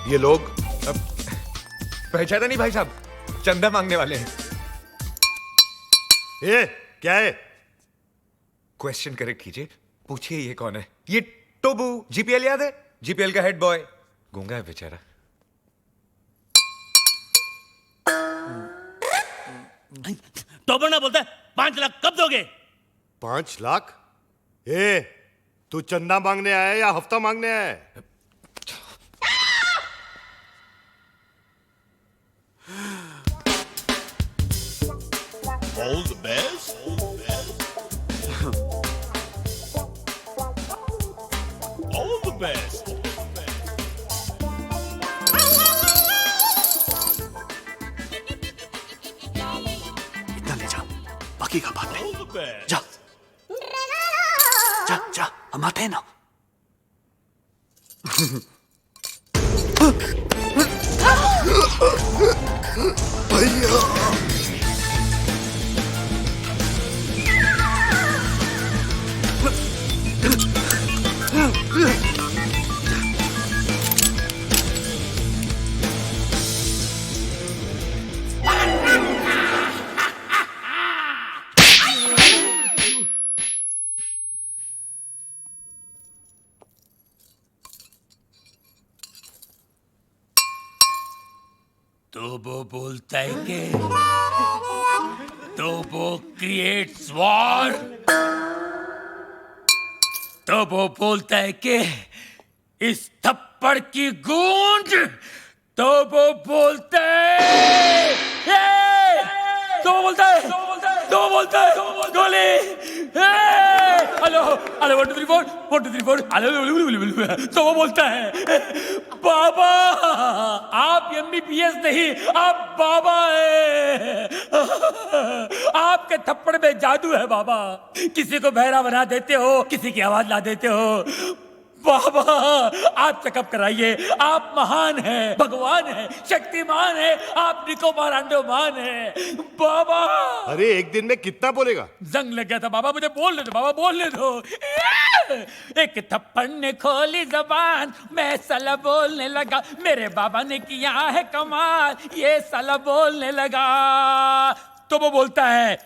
ये लोग पहचाना नहीं भाई साहब, चंदा मांगने वाले हैं। ये क्या है? क्वेश्चन करेक्ट कीजिए, पूछिए ये कौन है? ये टोबू, जीपीएल याद है? जीपीएल का हेड बॉय, गूंगा है बेचारा। टोबू ना बोलता है 5 लाख कब दोगे? 5 लाख? ए, तू चंदा मांगने आया है या हफ्ता मांगने आया है? All the best. All the best. इतना ले जा, बाकी का बाद में। All the best. जा जा जा, हम आते हैं ना। तो वो बोलता है कि तो वो क्रिएट्स वॉर। तो वो बोलता है कि इस थप्पड़ की गूंज। तो वो बोलता है तो वो बोलता है तो वो बोलता है गोली। Hello hello 1 2 3 4 1 2 3 4 hello. तो वो बोलता है बाबा आप एमबीबीएस नहीं, आप बाबा है। आपके थप्पड़ में जादू है बाबा। किसी को बहरा बना देते हो, किसी की आवाज ला देते हो। बाबा आप चेकअप कराइए, आप महान हैं, भगवान हैं, शक्तिमान हैं, आप निकोबार अंडोमान हैं बाबा। अरे एक दिन में कितना बोलेगा? जंग लग गया था बाबा, मुझे बोलने दो बाबा, बोलने दो। एक थप्पड़ ने खोली जबान, मैं साला बोलने लगा। मेरे बाबा ने किया है कमाल, ये साला बोलने लगा। तो वो बोलता है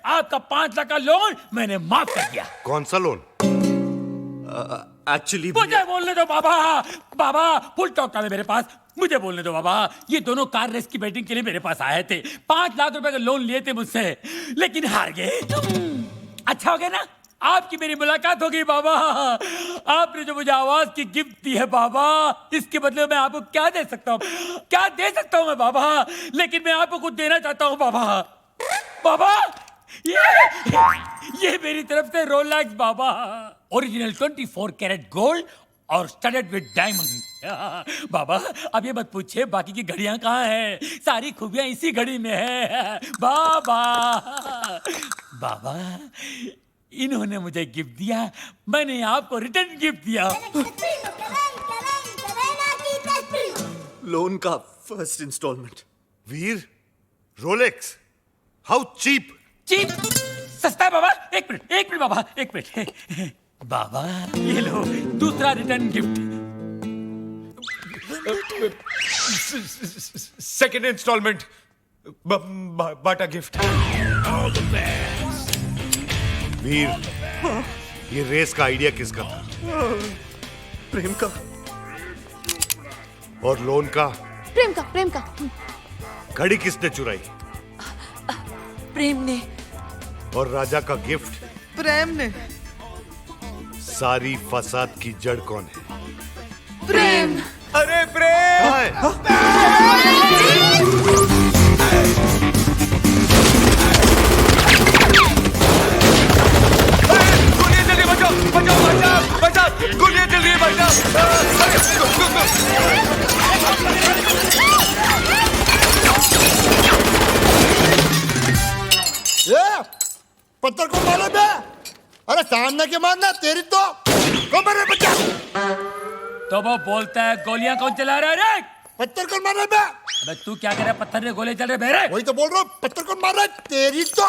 आपका 5 लाख का लोन मैंने माफ कर दिया। कौन सा लोन? एक्चुअली मुझे बोलने दो बाबा। बाबा फुल टॉक है मेरे पास, मुझे बोलने दो बाबा। ये दोनों कार रेस की बैटिंग के लिए मेरे पास आए थे। 5 लाख रुपए का लोन लिए थे मुझसे, लेकिन हार गए। अच्छा हो गया ना, आपकी मेरी मुलाकात हो गई बाबा। आपने जो मुझे आवाज की गिफ्ट दी है बाबा, इसके बदले मैं आपको क्या दे सकता हूँ? क्या दे सकता हूँ मैं बाबा? लेकिन मैं आपको कुछ देना चाहता हूँ बाबा। बाबा ये मेरी तरफ से रोलेक्स बाबा, ओरिजिनल 24 कैरेट गोल्ड और स्टडेड विद डायमंड। बाबा अब ये मत पूछिए बाकी की घड़ियां कहाँ हैं, सारी खूबियां इसी घड़ी में है बाबा। बाबा इन्होंने मुझे गिफ्ट दिया, मैंने आपको रिटर्न गिफ्ट दिया। लोन का first instalment. Veer, Rolex, how cheap? Cheap सस्ता है बाबा। एक मिनट बाबा, एक मिनट। बाबा ये लो दूसरा रिटर्न गिफ्ट। सेकेंड इंस्टॉलमेंट, बाटा गिफ्ट। वीर, ये रेस का आइडिया किसका था? प्रेम का। और लोन का? प्रेम का। घड़ी किसने चुराई? प्रेम ने। और राजा का गिफ्ट? प्रेम ने। सारी फसाद की जड़ कौन है? प्रेम। अरे प्रेम! कहाँ है? गोलियां जल्दी बचाओ, गोलियां जल्दी पत्थर को मारो बे। अरे सामने के मारना तेरी तो कमर में बच्चा। तो वो बोलता है गोलियां कौन चला रहा है रे? पत्थर को मार रहा बे। अबे तू क्या कर रहा है? पत्थर ने गोले चल रहे बेरे। वही तो बोल रहा हूँ, पत्थर को मार रहा है तेरी तो।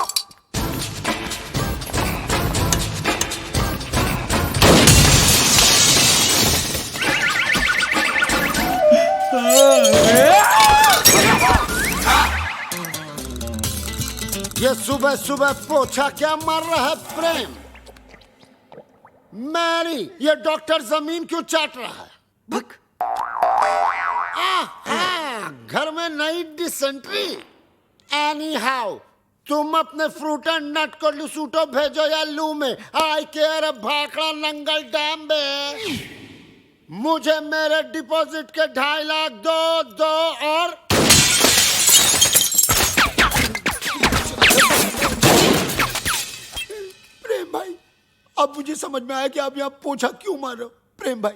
ये सुबह सुबह पोछा क्या मार रहा है प्रेम? मैरी, ये डॉक्टर जमीन क्यों चाट रहा है? भक। घर में नई डिसेंट्री। एनी हाउ, तुम अपने फ्रूट एंड नट को लुसूटो भेजो या लू में। आई केयर भाखड़ा नंगल डैम में। मुझे मेरे डिपॉजिट के 2.5 लाख दो और प्रेम भाई, अब मुझे समझ में आया कि आप यहाँ पोछा क्यों मार रहे हो। प्रेम भाई,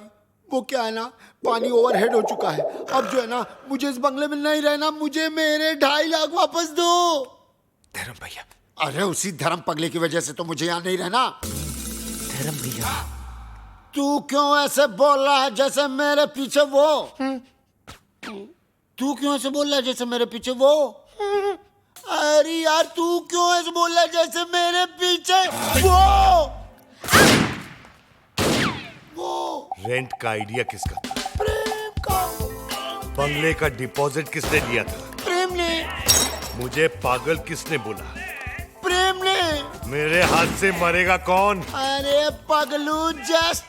वो क्या है ना, पानी ओवरहेड हो चुका है। अब जो है ना, मुझे इस बंगले में नहीं रहना। मुझे मेरे 2.5 लाख वापस दो। धर्म भैया। अरे उसी धर्म पगले की वजह से तो मुझे यहाँ नहीं रहना। धर्म भैया, तू क्यों ऐसे बोल रहा है जैसे मेरे पीछे वो? तू क्यों ऐसे बोल रहा है जैसे मेरे पीछे वो? अरे यार, तू क्यों ऐसे बोल रहा है जैसे मेरे पीछे वो? रेंट का आइडिया किसका था? प्रेम का। बंगले का डिपॉजिट किसने लिया था? प्रेम ने। मुझे पागल किसने बोला? प्रेम ने। मेरे हाथ से मरेगा कौन? अरे पगलू, जस्ट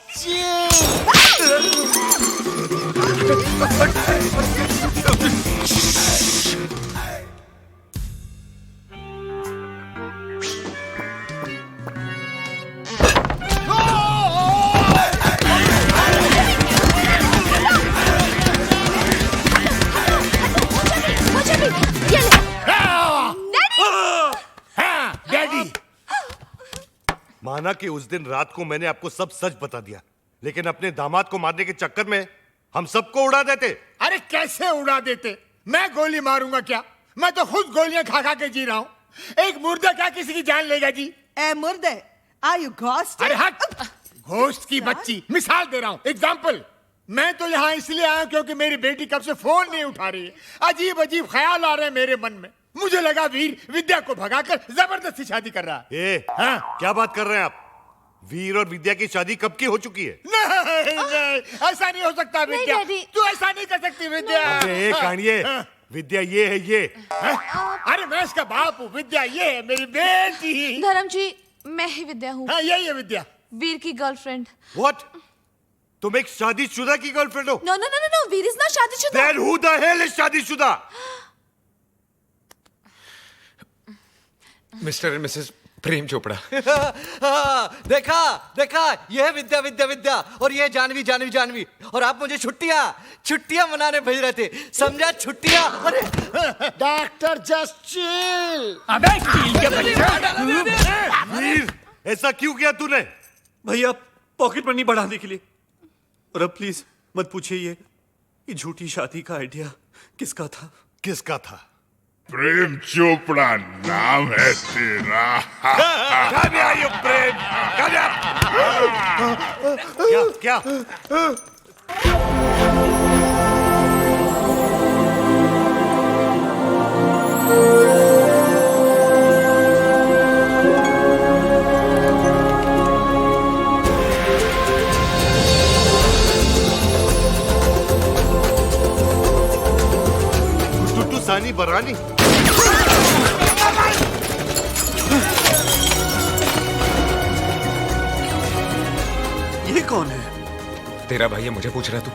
माना कि उस दिन रात को मैंने आपको सब सच बता दिया, लेकिन अपने दामाद को मारने के चक्कर में हम सबको उड़ा देते। अरे कैसे उड़ा देते? मैं गोली मारूंगा क्या? मैं तो खुद गोलियां खा खा के जी रहा हूँ। एक मुर्दा क्या किसी की जान लेगा जी? ए मुर्दे, आर यू घोस्ट? अरे हट, घोस्ट की बच्ची। मिसाल दे रहा हूँ, एग्जाम्पल। मैं तो यहाँ इसलिए आया क्योंकि मेरी बेटी कब से फोन नहीं उठा रही है। अजीब अजीब ख्याल आ रहे हैं मेरे मन में। मुझे लगा वीर विद्या को भगाकर जबरदस्ती शादी कर रहा है। हाँ? क्या बात कर रहे हैं आप? वीर और विद्या की शादी कब की हो चुकी है? नहीं, ऐसा नहीं हो सकता विद्या। तू ऐसा नहीं कर सकती विद्या। अबे कानिए, विद्या ये है ये। अरे मैं इसका बाप हूँ, विद्या ये है मेरी बेटी। धर्म जी, मैं ही विद्या हूँ। हाँ, यही है विद्या, वीर की गर्लफ्रेंड। What? तुम एक शादीशुदा की गर्लफ्रेंड हो? No, no, no, no, no. Veer is not शादीशुदा। Then who the hell is शादीशुदा? Mister and Mrs Prem Chopra. देखा देखा, ये है विद्या विद्या विद्या, और ये है जानवी जानवी जानवी। और आप मुझे छुट्टियां मनाने भेज रहे थे, समझा? छुट्टियां। अरे डॉक्टर जस्ट चिल। अबे चिल के बच्चा। वीर, ऐसा क्यों किया तूने? भैया, पॉकेट मनी बढ़ाने के लिए। और अब प्लीज मत पूछिए ये झूठी शादी का आइडिया किसका था? किसका था? प्रेम चोपड़ा नाम है तेरा। कब आयु प्रेम? क्या? टुटू सानी बरानी। ये कौन है? तेरा भाई है, मुझे पूछ रहा तू?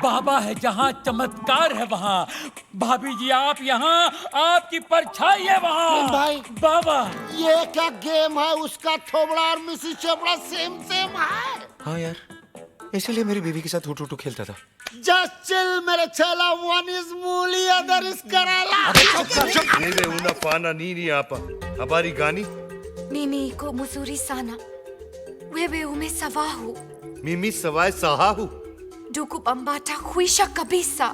बाबा है जहाँ चमत्कार है वहाँ। भाभी जी आप यहाँ, आपकी परछाई है वहाँ। भाई, बाबा, ये क्या गेम है? उसका थोबड़ा और मिसिस चोपड़ा सेम सेम है। हाँ यार, इसीलिए मेरी बीवी के साथ हुटू खेलता था। जस्ट चिल मेरे छेला। वन इज मूली, अदर इज कराला। Nene una pana nini apa. Habari gani? Mimi ko muzuri sana. Wewe umesawahu. Mimi sawai sahahu. Duku bambata huisha kabisa.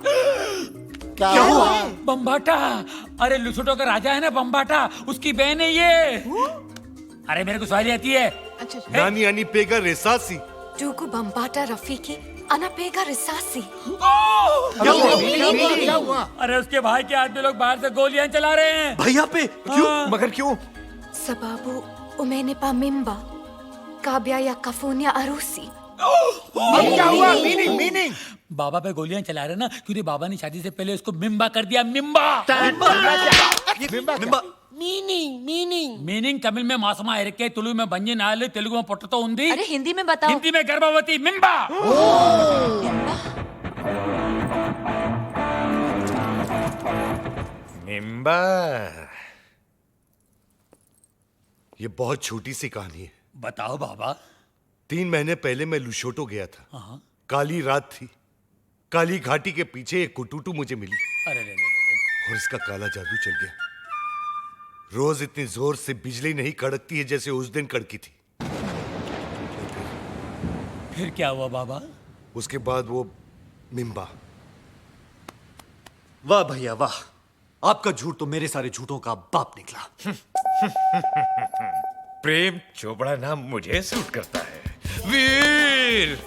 क्या हुआ? बम्बाटा। अरे लुसुटो का राजा है ना बम्बाटा, उसकी बहन है ये। अरे मेरे को सवारी आती है। Nani ani pega resasi. Duku bambata Rafiki. अनापेगा Reasi. क्या हुआ? अरे उसके भाई के आदमी लोग बाहर से गोलियां चला रहे हैं। भैया पे? क्यों? मगर क्यों? Sababu umenipa mimba. काब्या या कफून या अरूसी। अब क्या हुआ? मीनिंग मीनिंग बाबा पे गोलियां चला रहे ना क्योंकि बाबा ने शादी से पहले उसको मिम्बा कर दिया। मिम्बा मीनिंग मीनिंग मीनिंग तमिल में मासमा इरके, तुलु में बंजी नाल, तेलुगु में पोटतो उंदी, अरे हिंदी में बताओ। हिंदी में गर्भवती। मिम्बा। मिम्बा। ये बहुत छोटी सी कहानी है। बताओ बाबा। 3 महीने पहले मैं लुशोटो गया था। काली रात थी। काली घाटी के पीछे एक कुटुटू मुझे मिली अरे रे और इसका काला जादू चल गया। रोज इतनी जोर से बिजली नहीं कड़कती है जैसे उस दिन कड़की थी। फिर क्या हुआ बाबा? उसके बाद वो मिम्बा। वाह भैया वाह, आपका झूठ तो मेरे सारे झूठों का बाप निकला। प्रेम चोपड़ा नाम मुझे सूट करता है। वीर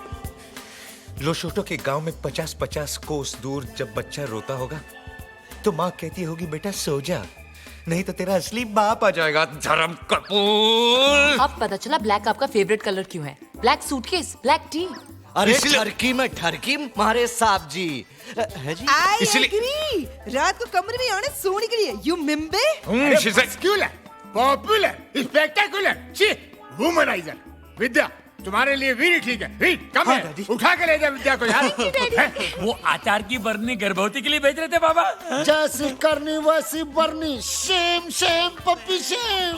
लोशोटो के गांव में 50-50 कोस दूर जब बच्चा रोता होगा तो माँ कहती होगी बेटा सो जा, नहीं तो तेरा असली बाप आ जाएगा। धर्म कपूर। अब पता चला ब्लैक आपका फेवरेट कलर क्यों है। Black suitcase, black T. अरे ठरकी में ठरकी मारे साहब जी है जी। I agree. रात को कमरे में आने सोने के लिए यू मिम्बे। Muscular, popular, spectacular, womaniser. Vidya तुम्हारे लिए वीर ठीक है। वीर कम है, उठा के ले जा विद्या को यार। वो आचार की बरनी गर्भवती के लिए भेज रहे थे बाबा। जैसी करनी वैसी बरनी, शेम शेम पप्पी शेम।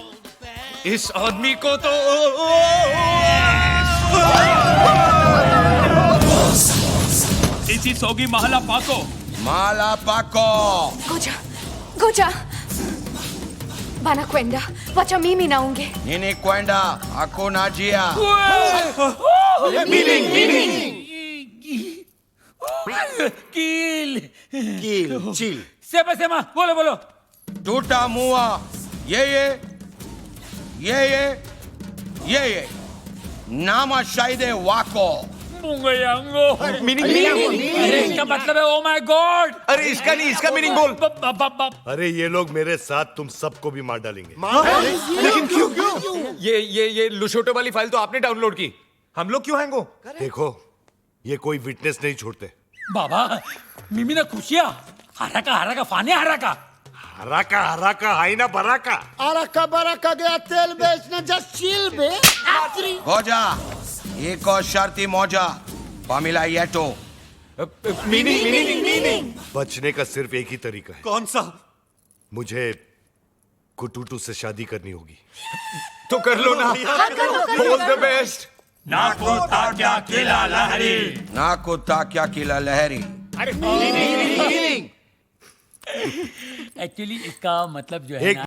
इस आदमी को तो इसी सोगी महला पाको। माला पाको Goja, Goja. Banakwenda, wacha mimi naonge. nini kwenda hakuna njia. कील कील चिल। सेमा सेमा बोलो बोलो। tutamua yeye na mashahidi wako. Munge यांगो। अरे इसका मतलब है ओ माय गॉड। अरे इसका नहीं, इसका मीनिंग बोल। अरे ये लोग मेरे साथ तुम सबको भी मार डालेंगे। लेकिन क्यों? ये लुशोटो वाली फाइल तो आपने डाउनलोड की, हम लोग क्यों हैंग हो? देखो ये कोई विटनेस नहीं छोड़ते। बाबा मिमी ने खुशिया हराका फाने हराका हराका हाई ना बराका। अरका बरका गया तेल बेचने, जस्ट चिल बे। Goja iko sharti moja Pamela yetu. Meaning. बचने का सिर्फ एक ही तरीका है। कौन सा? मुझे कुटुटू से शादी करनी होगी। तो कर लो ना। All the best. नाको ताक्या किला लहरी। Naku takya kila lahari. Actually इसका मतलब जो है एक ना